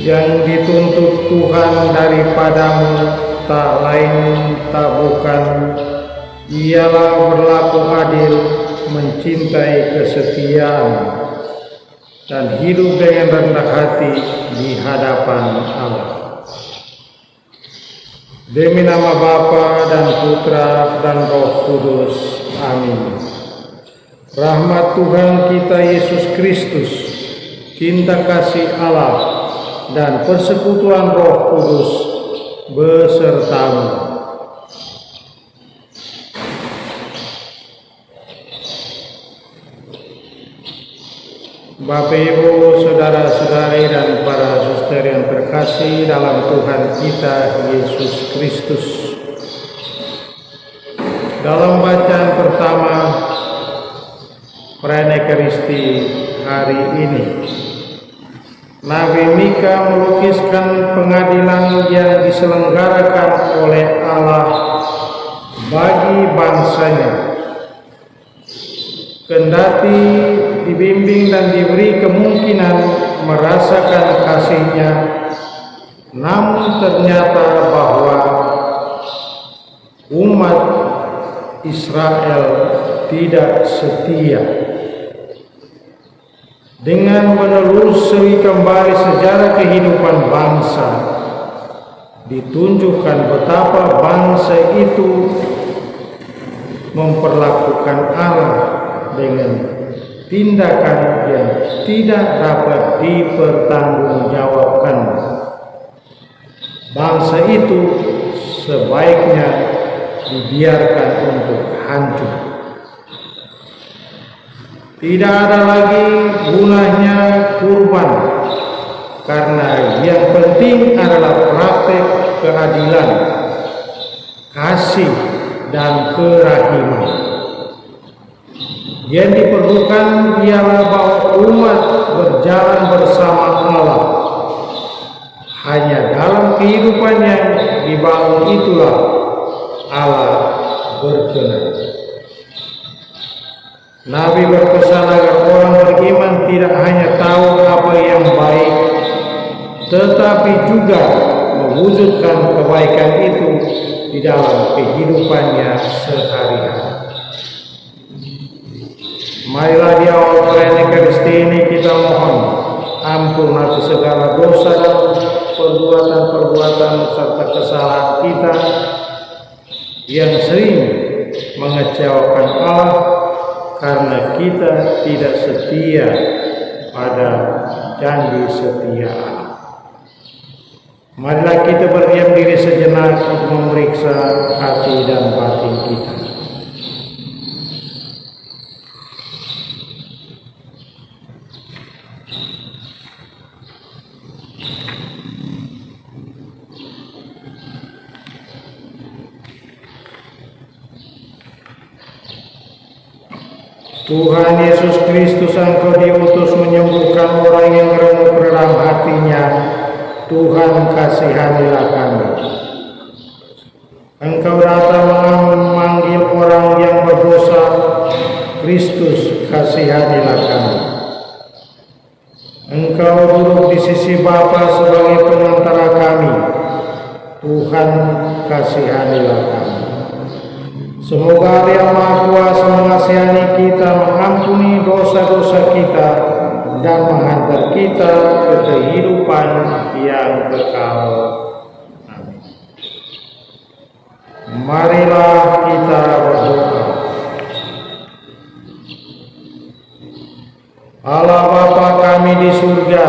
Yang dituntut Tuhan daripadamu tak lain tak bukan ialah berlaku adil, mencintai kesetiaan, dan hidup dengan rendah hati di hadapan Allah. Demi nama Bapa dan Putra dan Roh Kudus. Amin. Rahmat Tuhan kita Yesus Kristus, cinta kasih Allah, dan persekutuan Roh Kudus besertamu. Bapak, Ibu, saudara-saudari, dan para suster yang terkasih dalam Tuhan kita Yesus Kristus. Dalam bacaan pertama perayaan Ekaristi hari ini, Nabi Mika melukiskan pengadilan yang diselenggarakan oleh Allah bagi bangsanya. Kendati dibimbing dan diberi kemungkinan merasakan kasih-Nya, namun ternyata bahwa umat Israel tidak setia. Dengan menelusuri kembali sejarah kehidupan bangsa, ditunjukkan betapa bangsa itu memperlakukan Allah dengan tindakan yang tidak dapat dipertanggungjawabkan. Bangsa itu sebaiknya dibiarkan untuk hancur. Tidak ada lagi gunanya kurban, karena yang penting adalah praktek keadilan, kasih, dan kerahiman. Yang diperlukan ialah bahwa umat berjalan bersama Allah. Hanya dalam kehidupan yang dibangun itulah Allah berkenan. Nabi berpesan agar orang beriman tidak hanya tahu apa yang baik, tetapi juga mewujudkan kebaikan itu di dalam kehidupannya sehari-hari. Marilah di awal perayaan Ekaristi ini kita mohon ampun atas segala dosa dan perbuatan-perbuatan serta kesalahan kita yang sering mengecewakan Allah, karena kita tidak setia pada janji setia Allah. Marilah kita berdiam diri sejenak untuk memeriksa hati dan batin kita. Tuhan Yesus Kristus, Engkau diutus menyembuhkan orang yang remuk dalam hatinya. Tuhan, kasihanilah kami. Engkau datang memanggil orang yang berdosa. Kristus, kasihanilah kami. Engkau duduk di sisi Bapa sebagai pengantara kami. Tuhan, kasihanilah kami. Semoga Allah yang Maha Kuasa mengasihani kita, mengampuni dosa-dosa kita, dan menghantar kita ke kehidupan yang kekal. Amin. Marilah kita berdoa. Allah Bapa kami di surga,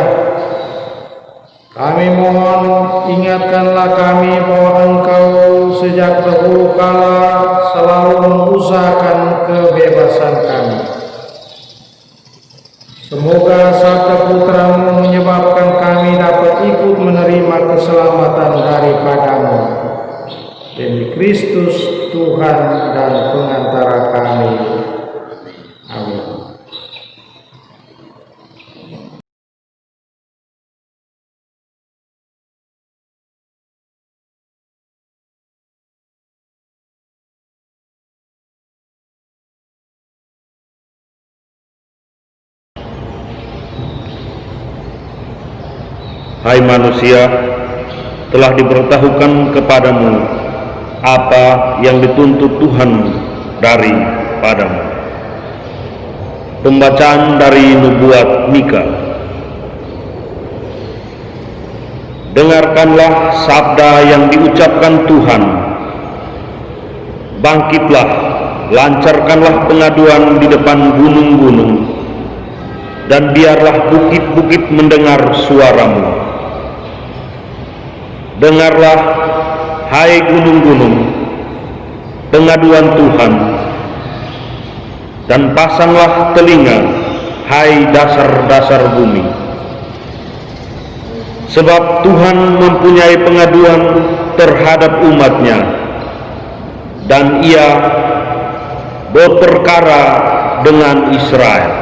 kami mohon ingatkanlah kami bahwa Engkau sejak dahulu kala selalu mengusahakan kebebasan kami. Semoga sabda Putra-Mu menyebabkan kami dapat ikut menerima keselamatan daripadamu. Demi Kristus Tuhan dan pengantara kami. Amin. hai manusia, telah diberitahukan kepadamu apa yang dituntut Tuhan daripadamu. Pembacaan dari nubuat Mika. Dengarkanlah sabda yang diucapkan Tuhan. Bangkitlah, lancarkanlah pengaduan di depan gunung-gunung, dan biarlah bukit-bukit mendengar suaramu. Dengarlah, hai gunung-gunung, pengaduan Tuhan, dan pasanglah telinga, hai dasar-dasar bumi. Sebab Tuhan mempunyai pengaduan terhadap umatnya, dan Ia berperkara dengan Israel.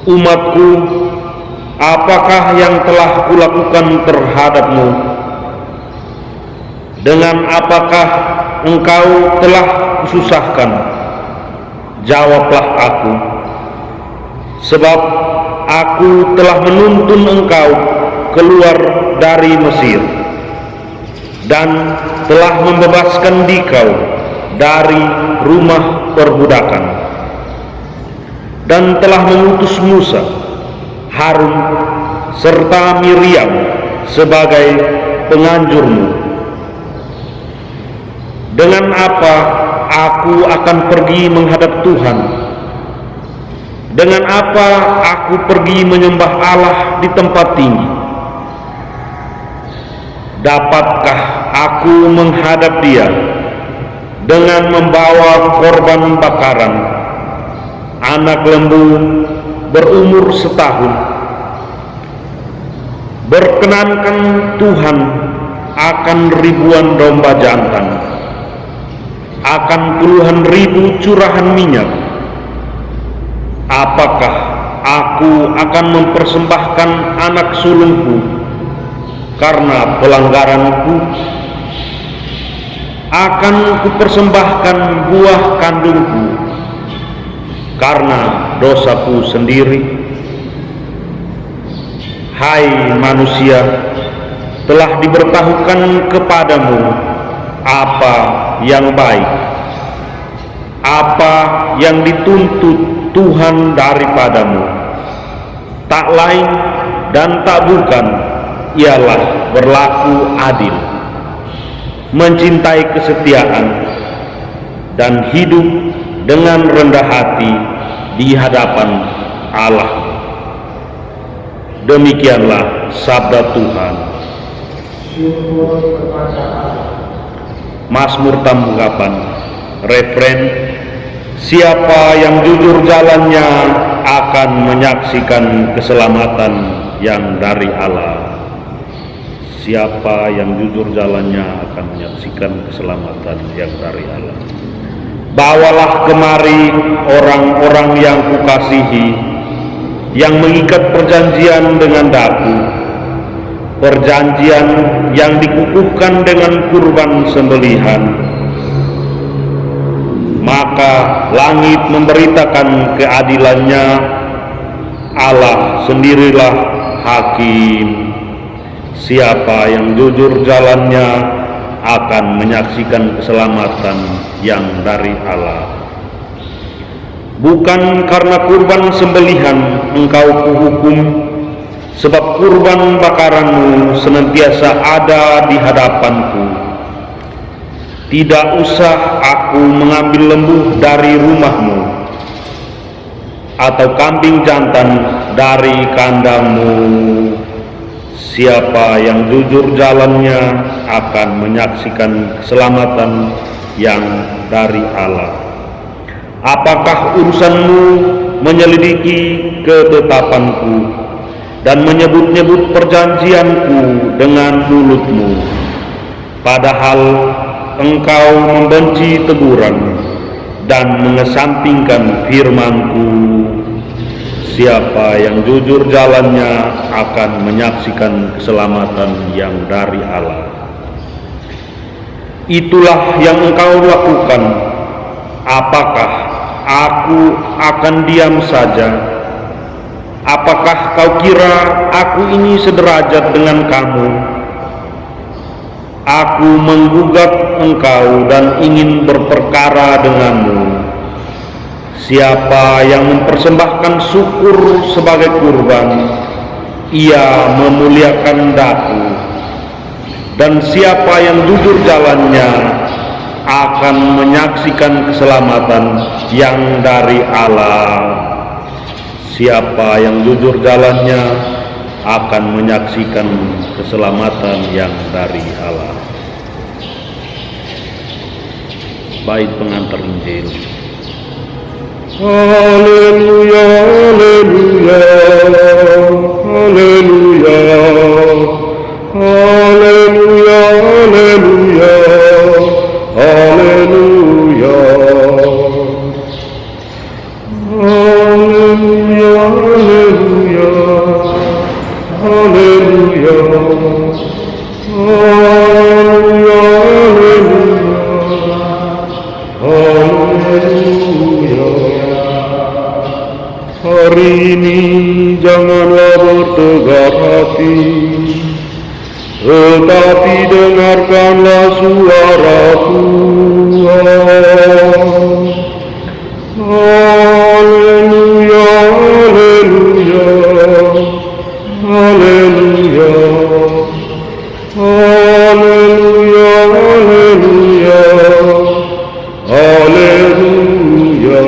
Umatku, apakah yang telah kulakukan terhadapmu? Dengan apakah engkau telah kususahkan? Jawablah aku. Sebab aku telah menuntun engkau keluar dari Mesir, dan telah membebaskan dikau dari rumah perbudakan, dan telah mengutus Musa, Harun, serta Miriam sebagai penganjurmu. Dengan apa aku akan pergi menghadap Tuhan? Dengan apa aku pergi menyembah Allah di tempat tinggi? Dapatkah aku menghadap Dia dengan membawa korban bakaran, anak lembu berumur setahun? Berkenankan Tuhan akan ribuan domba jantan, akan puluhan ribu curahan minyak. Apakah aku akan mempersembahkan anak sulungku karena pelanggaranku? Akan kupersembahkan buah kandungku karena dosaku sendiri? Hai manusia, telah diberitahukan kepadamu apa yang baik, apa yang dituntut Tuhan daripadamu. Tak lain dan tak bukan ialah berlaku adil, mencintai kesetiaan, dan hidup dengan rendah hati di hadapan Allah. Demikianlah sabda Tuhan. Mazmur Tambukapan. Refren: siapa yang jujur jalannya akan menyaksikan keselamatan yang dari Allah. Siapa yang jujur jalannya akan menyaksikan keselamatan yang dari Allah. Bawalah kemari orang-orang yang kukasihi, yang mengikat perjanjian dengan daku, perjanjian yang dikukuhkan dengan kurban sembelihan. Maka langit memberitakan keadilannya, Allah sendirilah hakim. Siapa yang jujur jalannya akan menyaksikan keselamatan yang dari Allah. Bukan karena kurban sembelihan engkau kuhukum, sebab kurban bakaranmu senantiasa ada di hadapanku. Tidak usah aku mengambil lembu dari rumahmu, atau kambing jantan dari kandangmu. Siapa yang jujur jalannya akan menyaksikan keselamatan yang dari Allah. Apakah urusanmu menyelidiki ketetapanku dan menyebut-nyebut perjanjianku dengan mulutmu, padahal engkau membenci teguran dan mengesampingkan firman-Ku? Siapa yang jujur jalannya akan menyaksikan keselamatan yang dari Allah. Itulah yang engkau lakukan. Apakah aku akan diam saja? Apakah kau kira aku ini sederajat dengan kamu? Aku menggugat engkau dan ingin berperkara denganmu. Siapa yang mempersembahkan syukur sebagai kurban, ia memuliakan daku. Dan siapa yang jujur jalannya akan menyaksikan keselamatan yang dari Allah. Siapa yang jujur jalannya akan menyaksikan keselamatan yang dari Allah. Bait pengantar Injil. Haleluya, haleluya, haleluya, haleluya, haleluya, haleluya. Haleluya, haleluya, haleluya, haleluya, haleluya. Hari ini janganlah bertegar hati, tetapi dengarkanlah suara Tuhan. Haleluya, haleluya, haleluya, haleluya, haleluya, haleluya.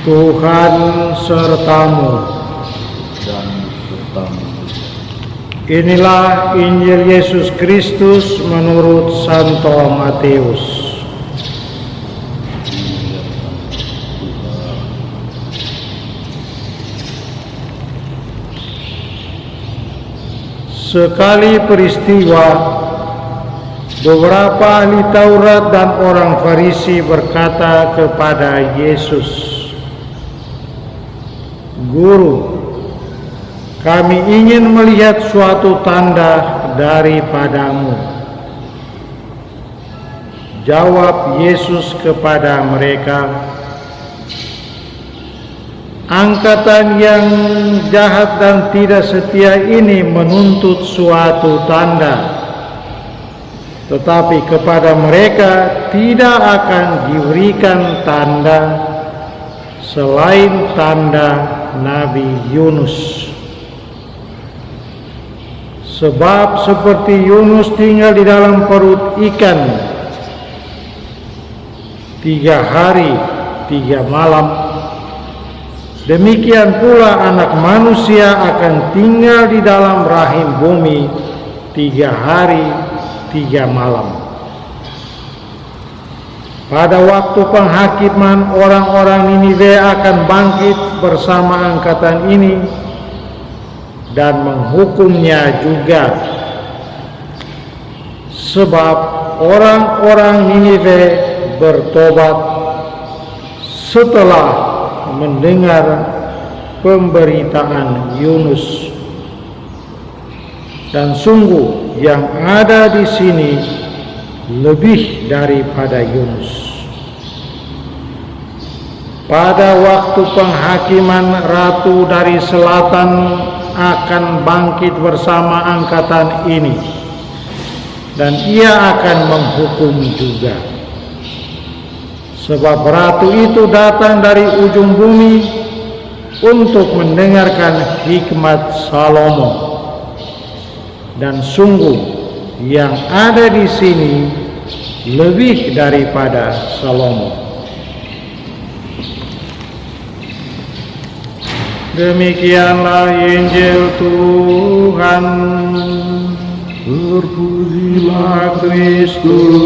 Tuhan sertamu. Inilah Injil Yesus Kristus menurut Santo Matius. Sekali peristiwa, beberapa ahli Taurat dan orang Farisi berkata kepada Yesus, "Guru, kami ingin melihat suatu tanda daripadamu." Jawab Yesus kepada mereka, "Angkatan yang jahat dan tidak setia ini menuntut suatu tanda, tetapi kepada mereka tidak akan diberikan tanda selain tanda Nabi Yunus. Sebab seperti Yunus tinggal di dalam perut ikan 3 hari 3 malam, demikian pula Anak Manusia akan tinggal di dalam rahim bumi 3 hari 3 malam. Pada waktu penghakiman, orang-orang Niniwe akan bangkit bersama angkatan ini dan menghukumnya juga. Sebab orang-orang Niniwe bertobat setelah mendengar pemberitaan Yunus. Dan sungguh yang ada di sini lebih daripada Yunus." Pada waktu penghakiman, ratu dari selatan akan bangkit bersama angkatan ini, dan ia akan menghukum juga. Sebab ratu itu datang dari ujung bumi untuk mendengarkan hikmat Salomo. Dan sungguh yang ada di sini lebih daripada Salomo. Demikianlah Injil Tuhan. Terpujilah Kristus.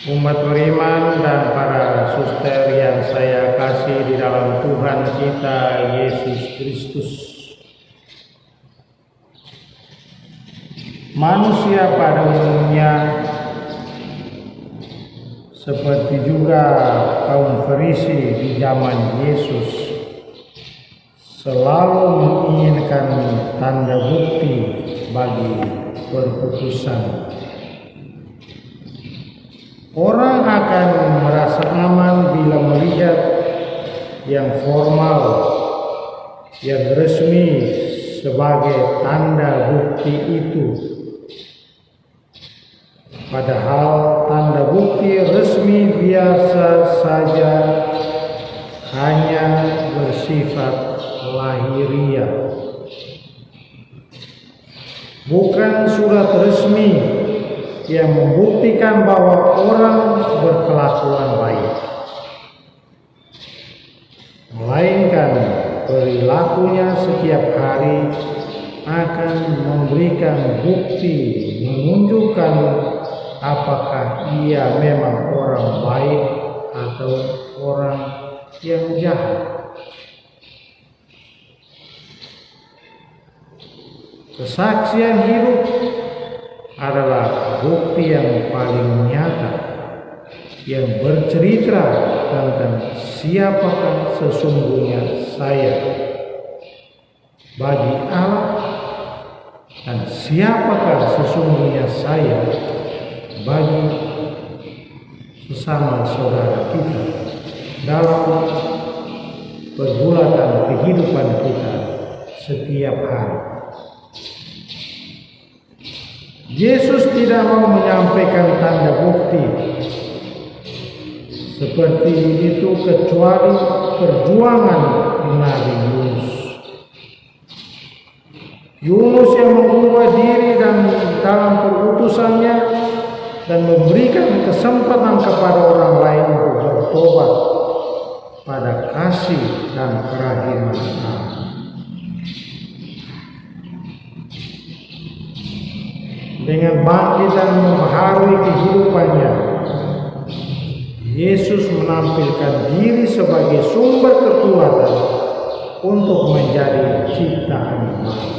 umat beriman dan para suster yang saya kasih di dalam Tuhan kita Yesus Kristus. Manusia pada umumnya, seperti juga kaum Farisi di zaman Yesus, selalu menginginkan tanda bukti bagi perputusan. Orang akan merasa aman bila melihat yang formal, yang resmi sebagai tanda bukti itu. Padahal tanda bukti resmi biasa saja hanya bersifat lahiriah. Bukan surat resmi yang membuktikan bahwa orang berkelakuan baik, melainkan perilakunya setiap hari akan memberikan bukti menunjukkan apakah ia memang orang baik atau orang yang jahat. Kesaksian hidup adalah bukti yang paling nyata yang bercerita tentang siapakah sesungguhnya saya bagi Allah dan siapakah sesungguhnya saya bagi sesama saudara kita dalam pergulatan kehidupan kita setiap hari. Yesus tidak mau menyampaikan tanda bukti seperti itu kecuali perjuangan Nabi Yunus. Yunus yang mengubah diri dan dalam perutusannya dan memberikan kesempatan kepada orang lain untuk bertobat pada kasih dan kerahiman Allah. Dengan bangkit dan membaharui kehidupannya, Yesus menampilkan diri sebagai sumber kekuatan untuk menjadi ciptaan baru.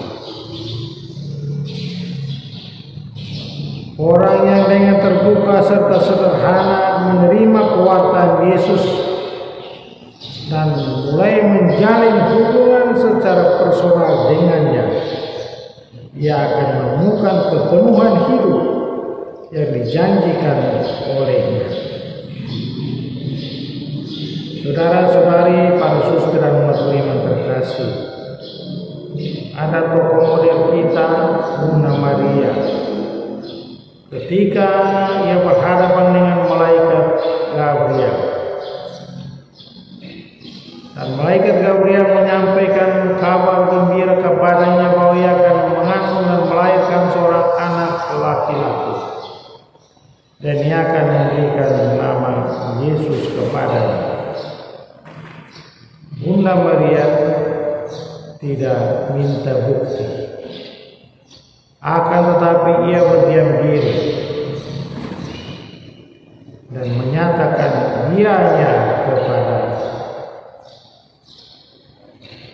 Orang yang dengan terbuka serta sederhana menerima kuatan Yesus dan mulai menjalin hubungan secara personal dengannya, ia akan menemukan kepenuhan hidup yang dijanjikan olehnya. Saudara-saudari, para suster dan umat beriman terkasih, ada tokoh model kita, Bunda Maria. Ketika ia berhadapan dengan malaikat Gabriel, dan malaikat Gabriel menyampaikan kabar gembira kepadanya bahwa ia akan mengandung dan melahirkan seorang anak laki-laki, dan ia akan memberikan nama Yesus kepadanya. Bunda Maria tidak minta bukti, akan tetapi ia berdiam diri dan menyatakan ianya kepada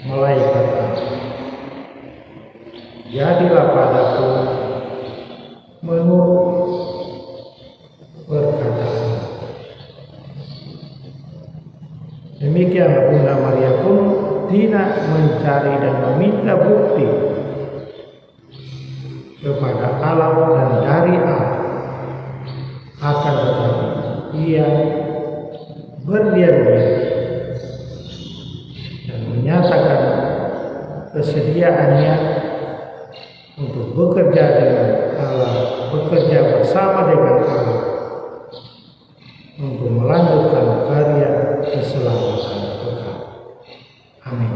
malaikat Allah. Jadilah padaku menurut perkataan. Demikian Bunda Maria pun tidak mencari dan meminta bukti kepada Allah dan dari Allah, akan tetapi ia berdiam diri dan menyatakan kesediaannya untuk bekerja dengan Allah, bekerja bersama dengan Allah untuk melanjutkan karya keselamatan kekal. Amin.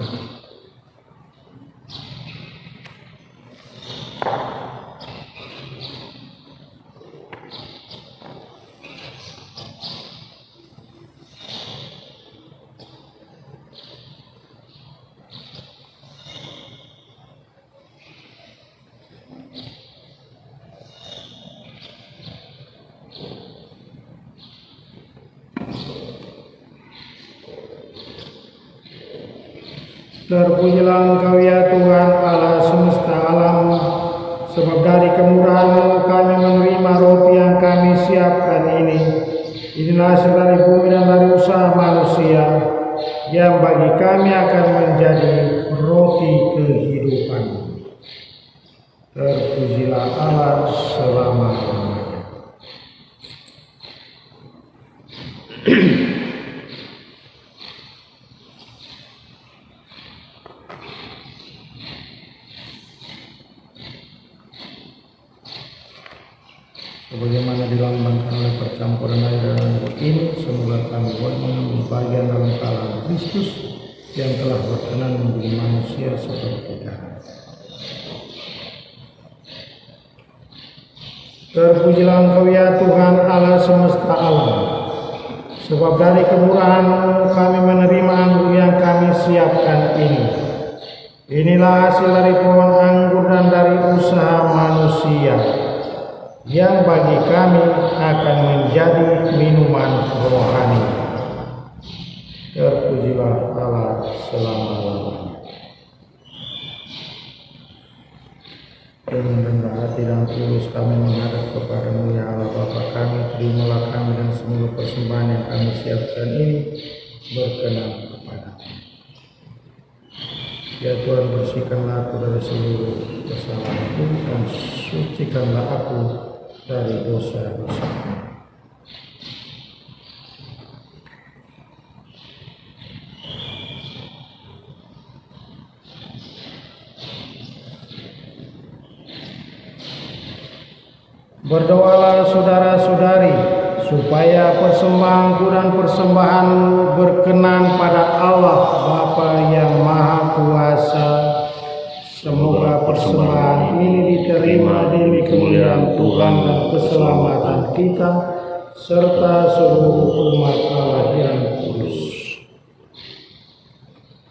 Terpujilah Engkau ya Tuhan Allah semesta alam, sebab dari kemurahan-Mu kami menerima roti yang kami siapkan ini. Inilah hasil dari bumi dan dari usaha manusia, yang bagi kami akan menjadi roti kehidupan. Terpujilah Allah selama-lamanya. Sebagaimana dilambangkan oleh percampuran air dan anggur ini, semoga kami boleh mengambil bagian dalam kalahan Kristus yang telah berkenan menjadi manusia seperti kami. Terpujilah Engkau ya Tuhan Allah semesta alam, sebab dari kemurahan-Mu kami menerima anggur yang kami siapkan ini. Inilah hasil dari pohon anggur dan dari usaha manusia, yang bagi kami akan menjadi minuman rohani. Terpujilah Allah selama-lamanya. Dengan rendah hati dan tulus kami menghadap kepada-Mu ya Allah Bapa kami, terimalah kami dan semua persembahan yang kami siapkan ini berkenan kepada-Mu. Ya Tuhan, bersihkanlah aku dari seluruh kesalahanku dan sucikanlah aku dari dosa-dosa. Berdoalah saudara-saudari, supaya persembahanku dan persembahanmu berkenan pada Allah Bapa yang Maha Kuasa. Semoga persembahan ini diterima demi kemuliaan Tuhan dan keselamatan kita, serta seluruh umat Allah yang kudus.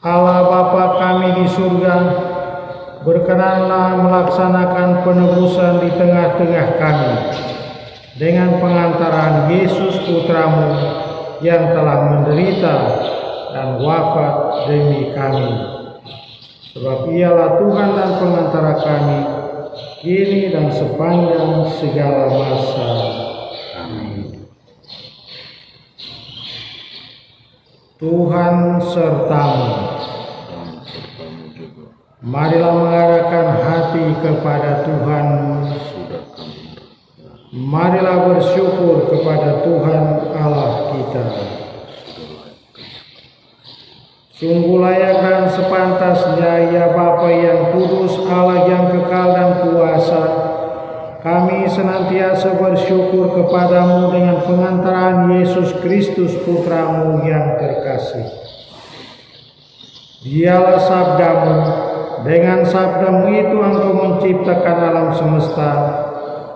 Allah Bapa kami di surga, berkenanlah melaksanakan penebusan di tengah-tengah kami dengan pengantaran Yesus Putra-Mu yang telah menderita dan wafat demi kami. Sebab Ialah Tuhan dan pengantara kami, kini dan sepanjang segala masa. Amin. Tuhan sertamu. Marilah mengarahkan hati kepada Tuhan. Marilah bersyukur kepada Tuhan Allah kita. Sungguh layak dan sepantasnya ya Bapa yang kudus, Allah yang kekal dan kuasa, kami senantiasa bersyukur kepadamu dengan pengantaran Yesus Kristus Putra-Mu yang terkasih. Dialah sabdamu, dengan sabdamu itu engkau menciptakan alam semesta.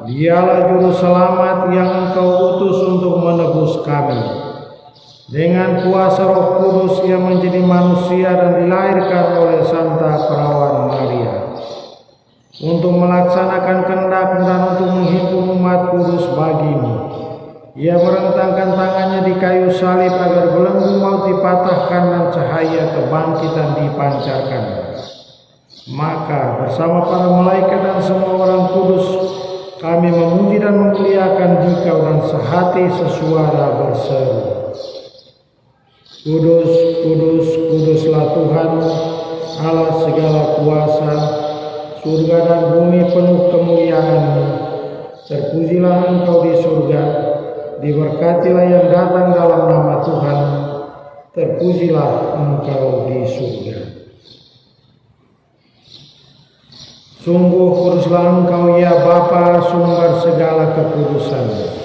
Dialah juru selamat yang engkau utus untuk menebus kami. Dengan kuasa Roh Kudus yang menjadi manusia dan dilahirkan oleh Santa Perawan Maria, untuk melaksanakan kehendak dan untuk menghimpun umat kudus bagimu. Ia merentangkan tangannya di kayu salib agar belenggu maut dipatahkan dan cahaya kebangkitan dipancarkan. Maka bersama para malaikat dan semua orang kudus, kami memuji dan memuliakan Dikau dan sehati sesuara berseru, Kudus, kudus, kuduslah Tuhan, Allah segala kuasa, surga dan bumi penuh kemuliaan-Mu. Terpujilah Engkau di surga, diberkatilah yang datang dalam nama Tuhan, terpujilah Engkau di surga. Sungguh kuduslah Engkau ya Bapa, sumber segala kekudusan.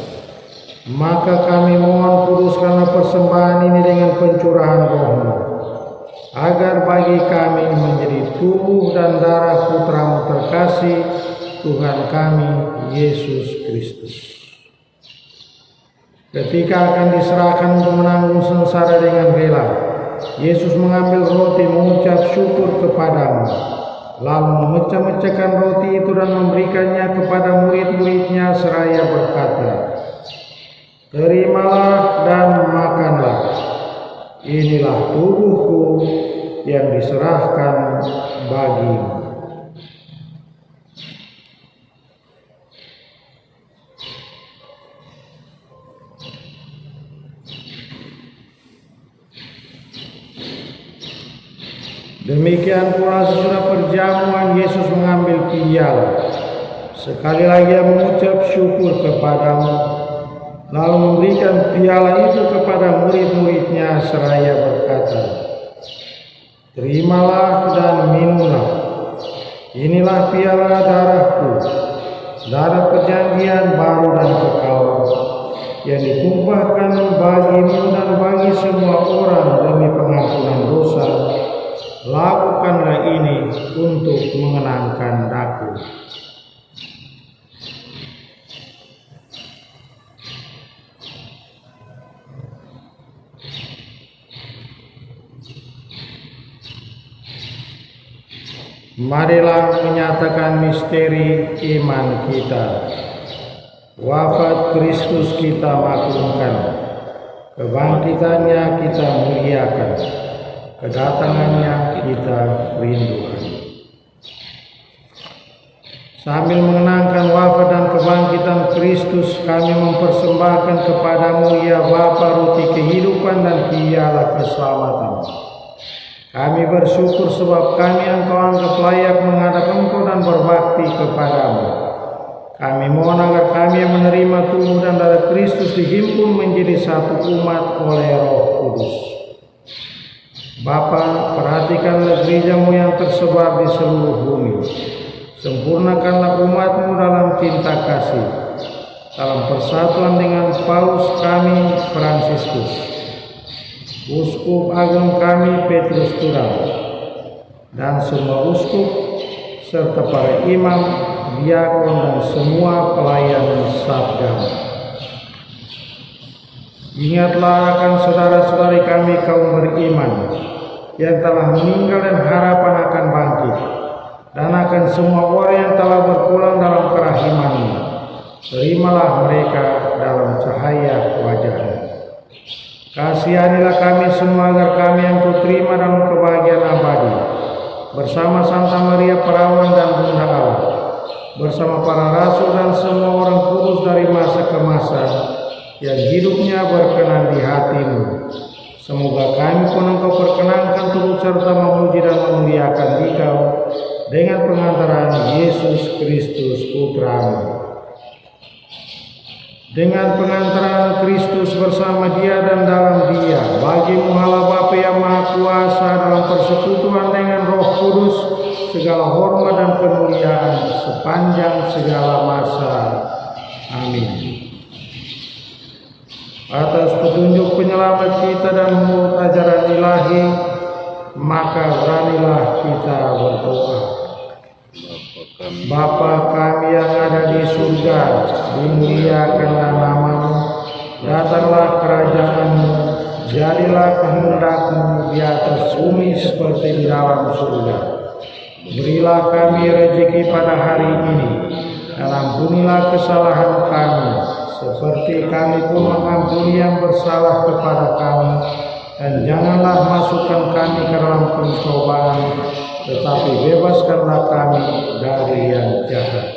Maka kami mohon kuduskanlah persembahan ini dengan pencurahan Roh-Mu, agar bagi kami menjadi tubuh dan darah Putra-Mu terkasih, Tuhan kami Yesus Kristus. Ketika akan diserahkan untuk menanggung sengsara dengan rela, Yesus mengambil roti, mengucap syukur kepadamu, lalu memecah-mecahkan roti itu dan memberikannya kepada murid-muridnya seraya berkata, Terimalah dan makanlah, inilah tubuhku yang diserahkan bagimu. Demikian pula sesudah perjamuan Yesus mengambil piala. Sekali lagi ia mengucap syukur kepadamu, lalu memberikan piala itu kepada murid-muridnya seraya berkata, "Terimalah dan minumlah. Inilah piala darahku, darah perjanjian baru dan kekal, yang ditumpahkan bagimu dan bagi semua orang demi pengampunan dosa. Lakukanlah ini untuk mengenangkan aku." Marilah menyatakan misteri iman kita. Wafat Kristus kita maklumkan, kebangkitannya kita muliakan, kedatangannya kita rindukan. Sambil mengenangkan wafat dan kebangkitan Kristus, kami mempersembahkan kepadamu ya Bapa roti kehidupan dan piala keselamatan. Kami bersyukur sebab kami Engkau anggap layak menghadap Engkau dan berbakti kepadamu. Kami mohon agar kami yang menerima tubuh dan darah Kristus dihimpun menjadi satu umat oleh Roh Kudus. Bapa, perhatikanlah gereja-Mu yang tersebar di seluruh bumi. Sempurnakanlah umat-Mu dalam cinta kasih, dalam persatuan dengan Paus kami Fransiskus, Uskup Agung kami Petrus Turang, dan semua uskup, serta para imam, diakon, dan semua pelayan sabdamu. Ingatlah akan saudara-saudari kami kaum beriman yang telah meninggal dan harapan akan bangkit, dan akan semua orang yang telah berpulang dalam kerahiman-Mu. Terimalah mereka dalam cahaya wajah-Mu. Kasihanilah kami semua agar kami yang Kau terima dalam kebahagiaan abadi, bersama Santa Maria Perawan dan Bunda Allah, bersama para rasul dan semua orang kudus dari masa ke masa, yang hidupnya berkenan di hati-Mu. Semoga kami pun Engkau perkenankan turut serta memuji dan memuliakan Dikau dengan pengantaran Yesus Kristus Putra-Mu. Dengan pengantaran Kristus bersama Dia dan dalam Dia, bagimu Allah Bapa yang Maha Kuasa dalam persekutuan dengan Roh Kudus, segala hormat dan kemuliaan sepanjang segala masa. Amin. Atas petunjuk penyelamat kita dan menurut ajaran ilahi, maka beranilah kita berdoa. Bapa kami yang ada di surga, dimuliakanlah nama-Mu, datanglah kerajaan-Mu, jadilah kehendak-Mu di atas bumi seperti di dalam surga. Berilah kami rezeki pada hari ini, dan ampunilah kesalahan kami, seperti kami pun mengampuni yang bersalah kepada kami, dan janganlah masukkan kami ke dalam pencobaan, tetapi bebaskanlah kami dari yang jahat.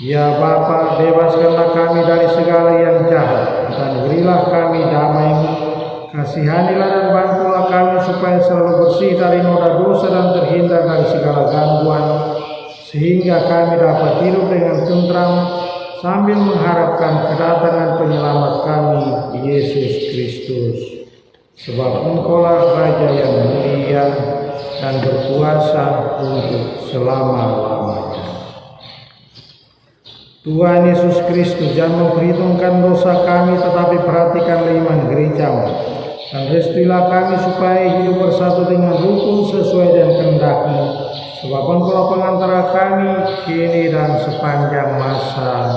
Ya Bapa, bebaskanlah kami dari segala yang jahat, dan berilah kami damai-Mu. Kasihanilah dan bantulah kami supaya selalu bersih dari noda dosa dan terhindar dari segala gangguan, sehingga kami dapat hidup dengan tentram sambil mengharapkan kedatangan penyelamat kami, Yesus Kristus. Sebab Engkaulah Raja yang mulia dan berkuasa untuk selama-lamanya. Tuhan Yesus Kristus, jangan memperhitungkan dosa kami, tetapi perhatikanlah iman gereja-Mu, dan restuilah kami supaya hidup bersatu dengan rukun sesuai dengan kehendak-Mu, sebab Engkaulah pengantara kami kini dan sepanjang masa.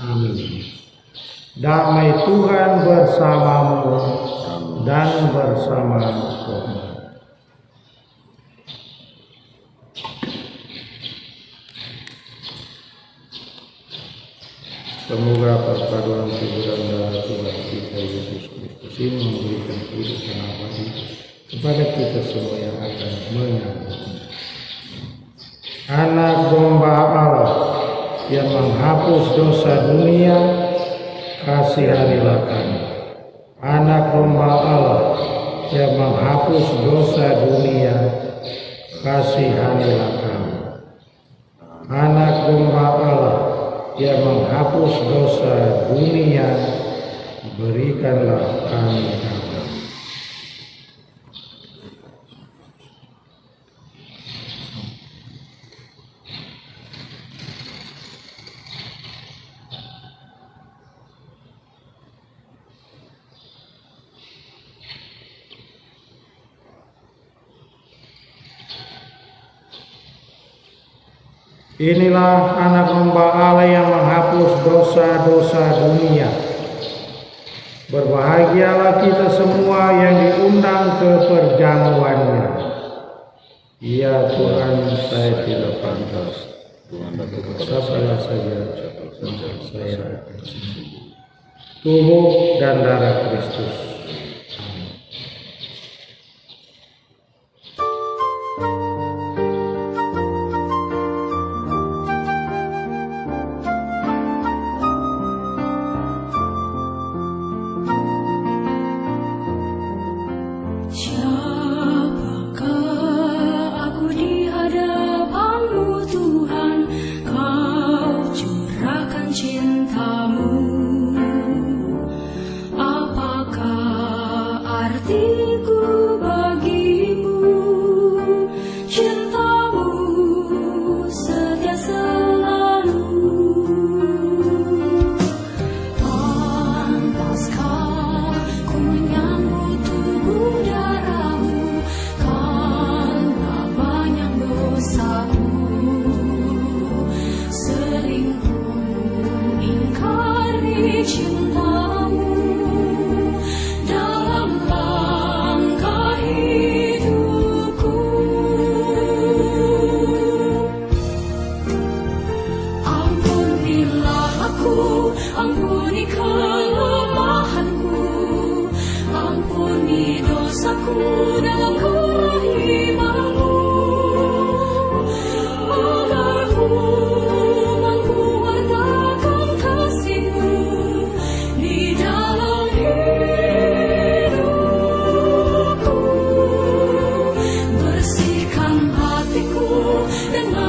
Amin. Damai Tuhan bersamamu dan bersama Tuhan. Semoga perpaduan tubuh dan darah Tuhan kita Yesus Kristus ini memberikan hidup yang abadi kepada kita semua yang akan menyambut. Anak domba Allah yang menghapus dosa dunia, kasihanilah kami. Anak domba Allah yang menghapus dosa dunia, kasihanilah kami. Anak domba Allah yang menghapus dosa dunia, berikanlah kami damai. Inilah anak domba Allah yang menghapus dosa-dosa dunia. Berbahagialah kita semua yang diundang ke perjamuannya. Ya Tuhan, saya tidak pantas. Saya saja saya akan tubuh dan darah Kristus.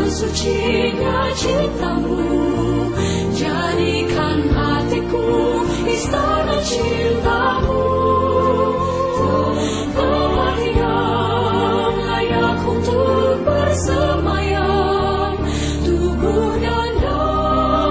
Sucinya cintamu, jadikan hatiku istana cintamu. Tempat yang layak untuk bersemayam, tubuh dan darahmu.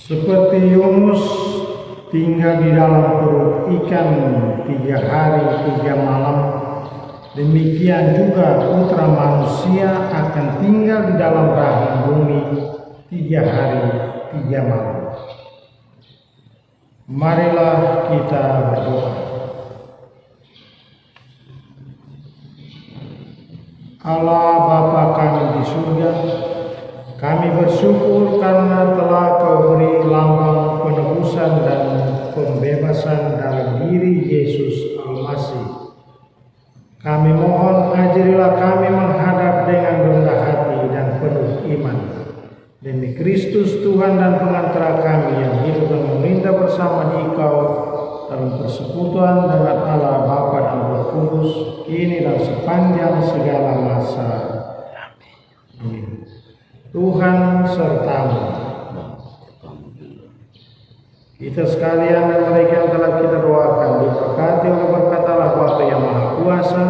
Seperti Yunus tinggal di dalam perut ikan 3 hari 3 malam, demikian juga Putra Manusia akan tinggal di dalam rahim bumi 3 hari 3 malam. Marilah kita berdoa. Allah Bapa kami di surga, kami bersyukur karena telah Kau beri lambang penebusan dan pembebasan dalam diri Yesus Almasih. Kami mohon ajarilah kami menghadap Demi Kristus Tuhan dan pengantara kami yang hidup dan memerintah bersama di Engkau dalam persekutuan dengan Allah Bapa dan Roh Kudus, kini dan sepanjang segala masa. Amin. Tuhan sertamu. Kita sekalian dan mereka yang telah kita doakan diberkati oleh berkat Allah Bapa yang Maha Kuasa,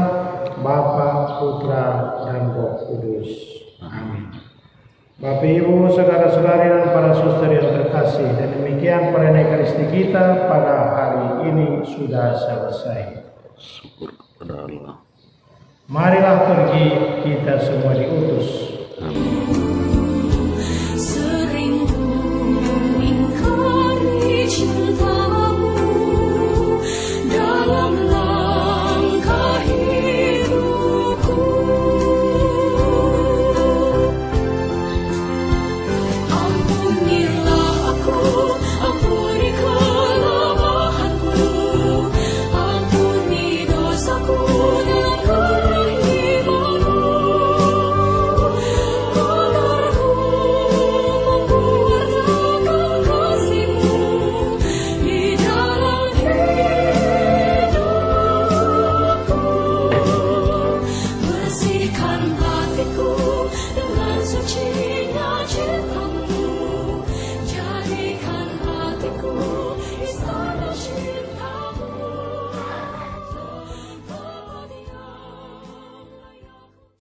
Bapa, Putra, dan Roh Kudus. Amin. Bapak Ibu, saudara-saudari dan para suster yang terkasih, dan demikian perayaan Ekaristi kita pada hari ini sudah selesai. Syukur kepada Allah. Marilah pergi, kita semua diutus. Amin.